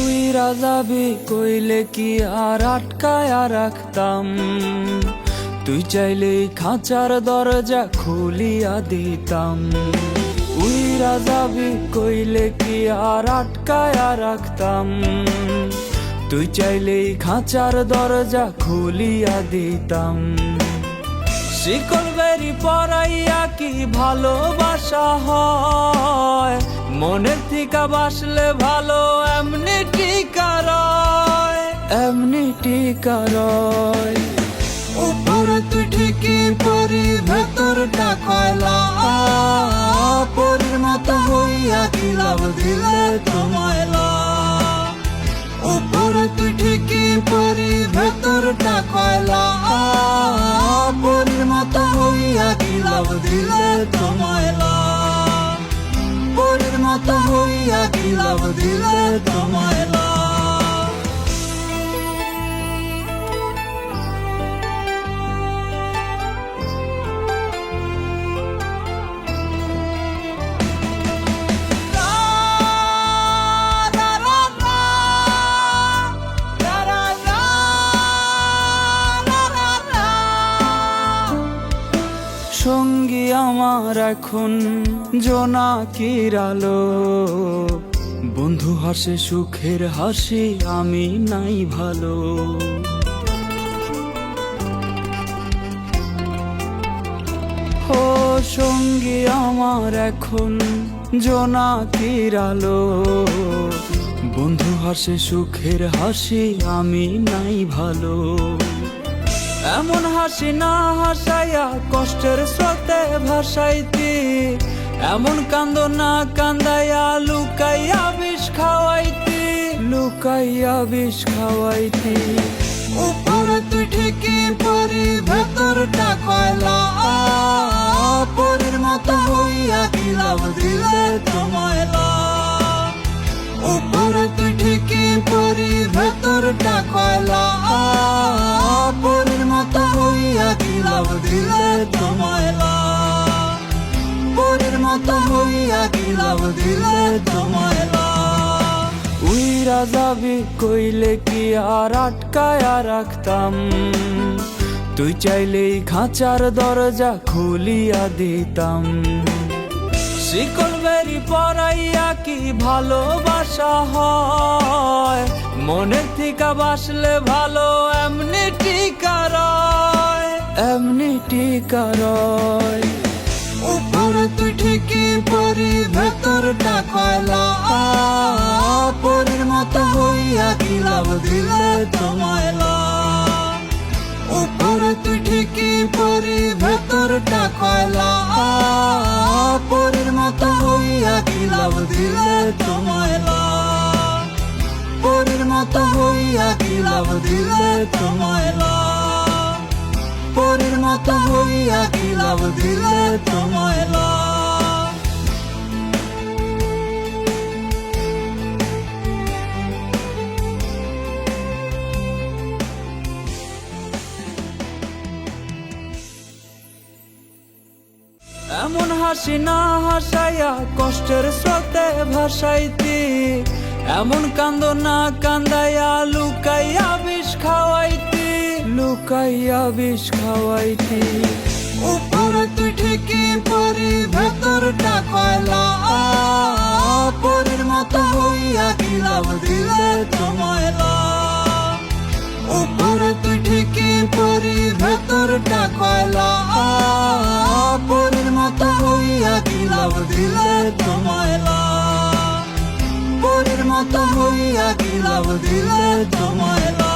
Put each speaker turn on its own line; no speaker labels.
উইরা যাবি কইলে কি আর আটকায়া রাখতাম, তুই চাইলেই খাঁচার দরজা খুলিয়া দিতাম। উইরা যাবি কইলে কি আর আটকায়া রাখতাম, তুই চাইলেই খাঁচার দরজা খুলিয়া দিতাম। শিকল বেরি পরাইয়া কি ভালোবাসা হয়, মনের থিকা বাসলে ভালো এমনি টিকা রয়, এমনি টিকা রয়।
উপরে তুই ঠিকই পরি ভেতরটা কয়লা, পরির মতো হইয়া কি লাভ দিলে তোমায়লা। উপরে তুই ঠিকই পরি ভেতরটা কয়লা, পরির মতো হইয়া কি লাভ দিলে তোমায়লা। পরির মতো হইয়া কি লাভ দিলে তোমায়লা।
সঙ্গী আমার এখন জোনাকির আলো, বন্ধু হাসে সুখের হাসি আমি নাই ভালো। ও সঙ্গী আমার এখন জোনাকির আলো, বন্ধু হাসে সুখের হাসি আমি নাই ভালো। এমন হাসি না হাসাইয়া কষ্টের স্রোতে ভাসাইতি, এমন কান্দ না কান্দাইয়া লুকাইয়া বিষ খাওয়াইতি, লুকাইয়া বিষ খাওয়াইতি।
উপরে তুই ঠিকই পরি ভেতরটা কয়লা, পরির মতো হইয়া কি লাভ দিলে তোমায়লা। উপরে তুই ঠিকই পরি ভেতরটা কয়লা, পরির মতো হইয়া কি লাভ দিলে তোমায়লা। পরির মতো হইয়া কি লাভ দিলে তোমায়লা।
উইরা যাবি কইলে কি আর আটকায়া রাখতাম, তুই চাইলেই খাঁচার দরজা খুলিয়া দিতাম। শিকল বেরি পরাইয়া কি ভালোবাসা হয়, মনের থিকা বাসলে ভালো এমনি টিকা রয়, এমনি টিকা রয়।
উপরে তুই ঠিকই পরি ভেতরটা কয়লা, পরির মতো হইয়া কি লাভ দিলে তোমায়লা। উপরে তুই ঠিকই পরি ভেতরটা কয়লা, পরির মতো হইয়া কি লাভ দিলে তোমায়লা। পরির মতো হইয়া কি লাভ দিলে তোমায়লা। পরির মতো হইয়া কি লাভ দিলে তোমায়লা।
এমন হাসি না হাসাইয়া কষ্টের স্রোতে ভাসাইতি, এমন কান্দ না কান্দাইয়া লুকাইয়া বিষ খাওয়াইতি, লুকাইয়া বিষ খাওয়াইতি।
উপরে তুই ঠিকই পরি ভেতরটা কয়লা, পরির মতো হইয়া কি লাভ দিলে তোমায়লা। উপরে তুই ঠিকই পরি ভেতরটা কয়লা, পরির মতো হইয়া কি লাভ দিলে তোমায়লা। পরির মতো হইয়া কি লাভ দিলে তোমায়লা।